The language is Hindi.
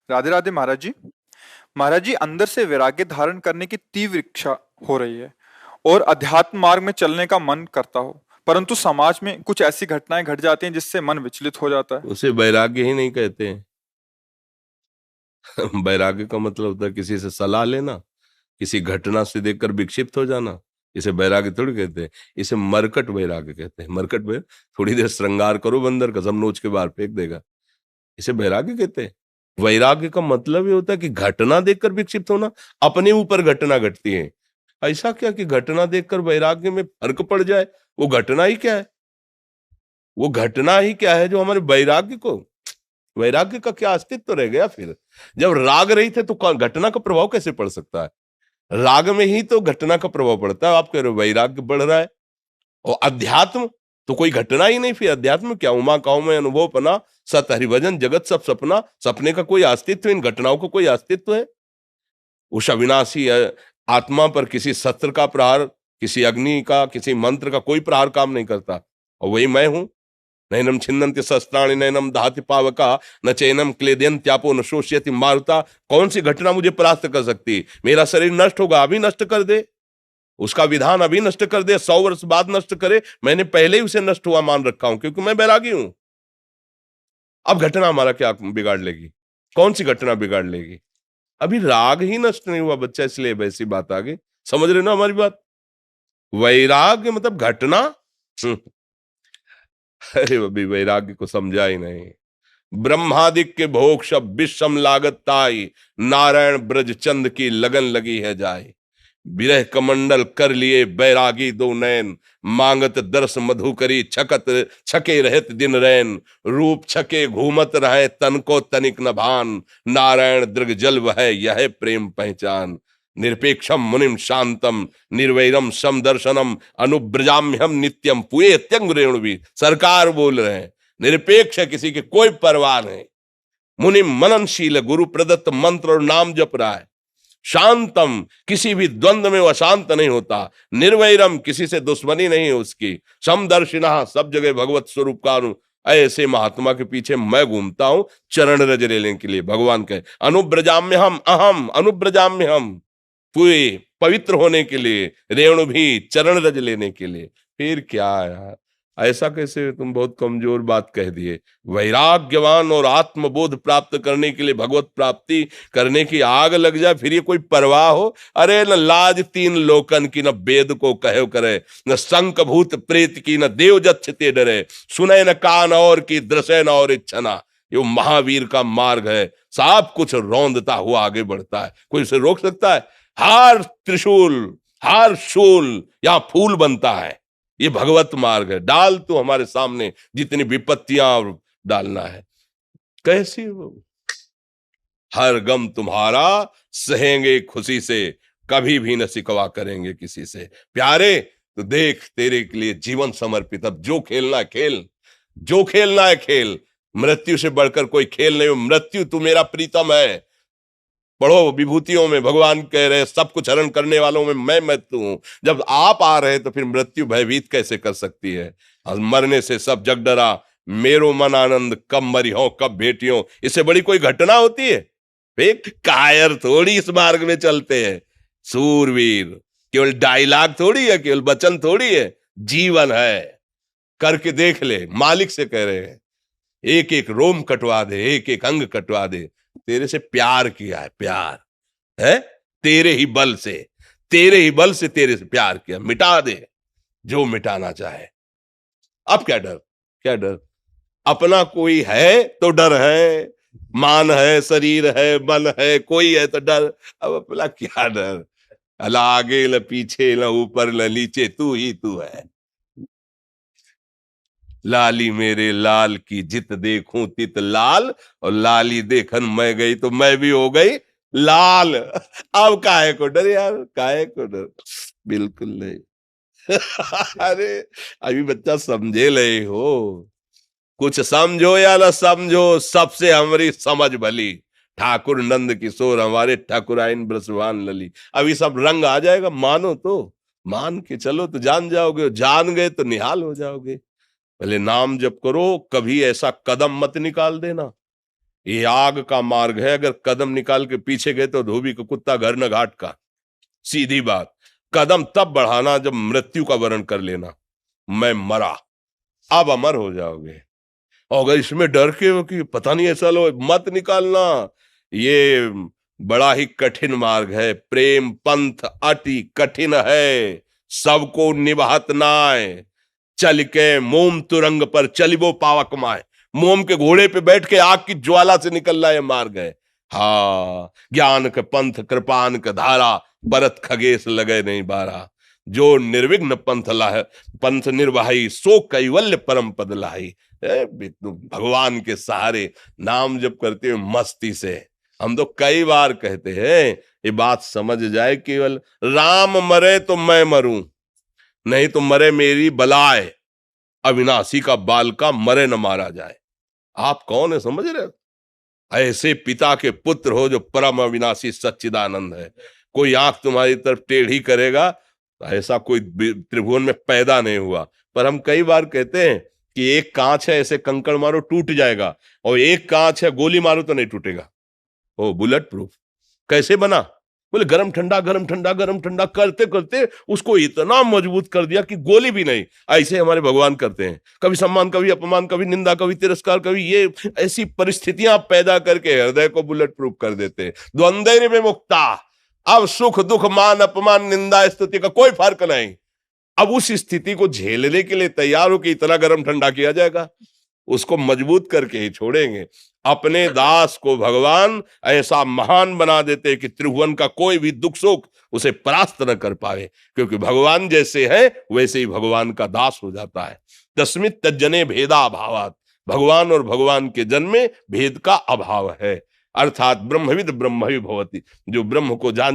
राधे राधे महाराज जी। महाराज जी, अंदर से वैराग्य धारण करने की तीव्र इच्छा हो रही है और अध्यात्म मार्ग में चलने का मन करता हो, परंतु समाज में कुछ ऐसी घटनाएं घट जाती हैं जिससे मन विचलित हो जाता है। उसे वैराग्य ही नहीं कहते हैं। वैराग्य का मतलब होता है किसी से सलाह लेना, किसी घटना से देखकर विक्षिप्त हो जाना। इसे वैराग्य थोड़ी कहते हैं, इसे मरकट वैराग्य कहते हैं। मरकट में थोड़ी देर श्रृंगार करो बंदर, कसम नोच के बाहर फेंक देगा। इसे वैराग्य कहते हैं। वैराग्य का मतलब ये होता है कि घटना देखकर विक्षिप्त होना, अपने ऊपर घटना घटती है। ऐसा क्या कि घटना देखकर वैराग्य में फर्क पड़ जाए? वो घटना ही क्या है? वो घटना ही क्या है जो हमारे वैराग्य को, वैराग्य का क्या अस्तित्व रह गया फिर? जब राग रही थे तो घटना का प्रभाव कैसे पड़ सकता है? राग में ही तो घटना का प्रभाव पड़ता है। आप कह रहे हो वैराग्य बढ़ रहा है, और अध्यात्म तो कोई घटना ही नहीं। फिर अध्यात्म क्या? उमा काऊ में अनुभव पना, सत हरिभजन जगत सब सपना। सपने का कोई अस्तित्व, इन घटनाओं का कोई अस्तित्व है? उस अविनाशी आत्मा पर किसी शस्त्र का प्रहार, किसी अग्नि का, किसी मंत्र का कोई प्रहार काम नहीं करता। और वही मैं हूं। नैनम छिन्नन्ति शस्त्राणि नैनम दहति पावका न चैनम क्लेदयन्त्यापो न शोष्यति मारुता। कौन सी घटना मुझे परास्त कर सकती? मेरा शरीर नष्ट होगा, अभी नष्ट कर दे। उसका विधान अभी नष्ट कर दे, 100 वर्ष बाद नष्ट करे, मैंने पहले ही उसे नष्ट हुआ मान रखा हूं, क्योंकि मैं बैरागी हूं। अब घटना हमारा क्या बिगाड़ लेगी? कौन सी घटना बिगाड़ लेगी? अभी राग ही नष्ट नहीं हुआ बच्चा, इसलिए वैसी बात आ गई। समझ रहे हो ना हमारी बात? वैराग्य मतलब घटना। हम्म, अरे अभी वैराग्य को समझा ही नहीं। ब्रह्मादिक के भोग सब विषम लागत ताई, नारायण ब्रज चंद की लगन लगी है जाए। विरह कमंडल कर लिए बैरागी दो नैन, मांगत दर्श मधु करी छकत छके रहत दिन रैन। रूप छके घूमत रहे तन को तनिक न भान, नारायण दृग जल वह यह प्रेम पहचान। निरपेक्षम मुनिम शांतम निर्वैरम सम दर्शनम अनुब्रजाम्यहम नित्यम पुए त्यंग रेणुवी। सरकार बोल रहे हैं निरपेक्ष है, किसी की कोई परवाह नहीं। मुनि मननशील, गुरु प्रदत्त मंत्र और नाम जप रहा है। शांतम, किसी भी द्वंद्व में वह शांत नहीं होता। निर्वैरम, किसी से दुश्मनी नहीं है उसकी। समदर्शिना, सब जगह भगवत स्वरूप का ऐसे महात्मा के पीछे मैं घूमता हूं चरण रज लेने के लिए। भगवान कहे अनुब्रजाम्य हम अहम, अनुब्रजाम्य हम, पूरे पवित्र होने के लिए, रेणु भी चरण रज लेने के लिए। फिर क्या यार, ऐसा कैसे? तुम बहुत कमजोर बात कह दिए। वैराग्यवान और आत्मबोध प्राप्त करने के लिए भगवत प्राप्ति करने की आग लग जाए, फिर ये कोई परवाह हो? अरे न लाज तीन लोकन की, न वेद को कहे करे, न शंख भूत प्रेत की, न देव जच्छते डरे। सुने न कान और की, दृश्य न और इच्छना। ये महावीर का मार्ग है। सब कुछ रौंदता हुआ आगे बढ़ता है, कोई उसे रोक सकता है? हार त्रिशूल, हार शूल, यहां फूल बनता है। ये भगवत मार्ग है। डाल तो हमारे सामने जितनी विपत्तियां डालना है। कैसी वो? हर गम तुम्हारा सहेंगे खुशी से, कभी भी न सिकवा करेंगे किसी से। प्यारे तो देख, तेरे के लिए जीवन समर्पित। अब जो खेलना है खेल, जो खेलना है खेल। मृत्यु से बढ़कर कोई खेल नहीं हो। मृत्यु तू मेरा प्रीतम है। पढ़ो विभूतियों में भगवान कह रहे सब कुछ हरण करने वालों में मैं मृत्यु हूं। जब आप आ रहे तो फिर मृत्यु भयभीत कैसे कर सकती है? और मरने से सब जग डरा, मेरो मन आनंद, कब मरी हो कब भेटियों। इससे बड़ी कोई घटना होती है? एक कायर थोड़ी इस मार्ग में चलते हैं। सूरवीर केवल डायलॉग थोड़ी है, केवल वचन थोड़ी है, जीवन है। करके देख ले। मालिक से कह रहे हैं एक एक रोम कटवा दे, एक एक अंग कटवा दे। तेरे से प्यार किया है, प्यार है तेरे ही बल से, तेरे ही बल से तेरे से प्यार किया। मिटा दे जो मिटाना चाहे। अब क्या डर? क्या डर? अपना कोई है तो डर है, मान है, शरीर है, मन है, कोई है तो डर। अब अपना क्या डर? अला आगे न पीछे, न ऊपर न नीचे, तू ही तू है। लाली मेरे लाल की जित देखूं तित लाल, और लाली देखन मैं गई तो मैं भी हो गई लाल। अब काहे को डर यार, काहे को डर? बिल्कुल नहीं। अरे अभी बच्चा समझे ले हो। कुछ समझो या ना समझो, सबसे हमारी समझ भली। ठाकुर नंद किशोर हमारे, ठाकुराइन ब्रसवान लली। अभी सब रंग आ जाएगा। मानो तो मान के चलो तो जान जाओगे, जान गए तो निहाल हो जाओगे। पहले नाम जप करो, कभी ऐसा कदम मत निकाल देना ये आग का मार्ग है। अगर कदम निकाल के पीछे गए तो धोबी का कुत्ता घर न घाट का। सीधी बात। कदम तब बढ़ाना जब मृत्यु का वर्ण कर लेना, मैं मरा, अब अमर हो जाओगे। और अगर इसमें डर के हो कि पता नहीं ऐसा लो, मत निकालना। ये बड़ा ही कठिन मार्ग है। प्रेम पंथ अति कठिन है, सबको निभात नाय। चल के मोम तुरंग पर चलिबो पावक माय। मोम के घोड़े पे बैठ के आग की ज्वाला से निकलना ये मार्ग है। हाँ, ज्ञान के पंथ कृपान के धारा, परत खगेश लगे नहीं बारा। जो निर्विघ्न पंथ निर्वाही, सो कैवल्य परम पद लाही। भगवान के सहारे नाम जप करते हुए मस्ती से। हम तो कई बार कहते हैं, ये बात समझ जाए, केवल राम मरे तो मैं मरूं, नहीं तो मरे मेरी बलाए। अविनाशी का बाल का मरे न मारा जाए। आप कौन है समझ रहे हो? ऐसे पिता के पुत्र हो जो परम अविनाशी सच्चिदानंद है। कोई आंख तुम्हारी तरफ टेढ़ी करेगा, ऐसा कोई त्रिभुवन में पैदा नहीं हुआ। पर हम कई बार कहते हैं कि एक कांच है, ऐसे कंकड़ मारो टूट जाएगा, और एक कांच है गोली मारो तो नहीं टूटेगा। ओ बुलेट प्रूफ कैसे बना? बोले गरम ठंडा गरम ठंडा गरम ठंडा करते करते उसको इतना मजबूत कर दिया कि गोली भी नहीं। ऐसे हमारे भगवान करते हैं, कभी सम्मान, कभी अपमान, कभी निंदा, कभी तिरस्कार, कभी ये ऐसी परिस्थितियां पैदा करके हृदय को बुलेट प्रूफ कर देते हैं। द्वंद्व में मुक्ता, अब सुख दुख मान अपमान निंदा स्तुति का कोई फर्क नहीं। अब उस स्थिति को झेलने के लिए तैयार हो कि इतना गरम ठंडा किया जाएगा, उसको मजबूत करके ही छोड़ेंगे। अपने दास को भगवान ऐसा महान बना देते कि त्रिभुवन का कोई भी दुख सुख उसे परास्त न कर पाए, क्योंकि भगवान जैसे है वैसे ही भगवान का दास हो जाता है। तस्मित् तज्जने भेदा अभावात्, भगवान और भगवान के जन्म में भेद का अभाव है। अर्थात ब्रह्मविद ब्रह्मवि भवति, जो ब्रह्म को जान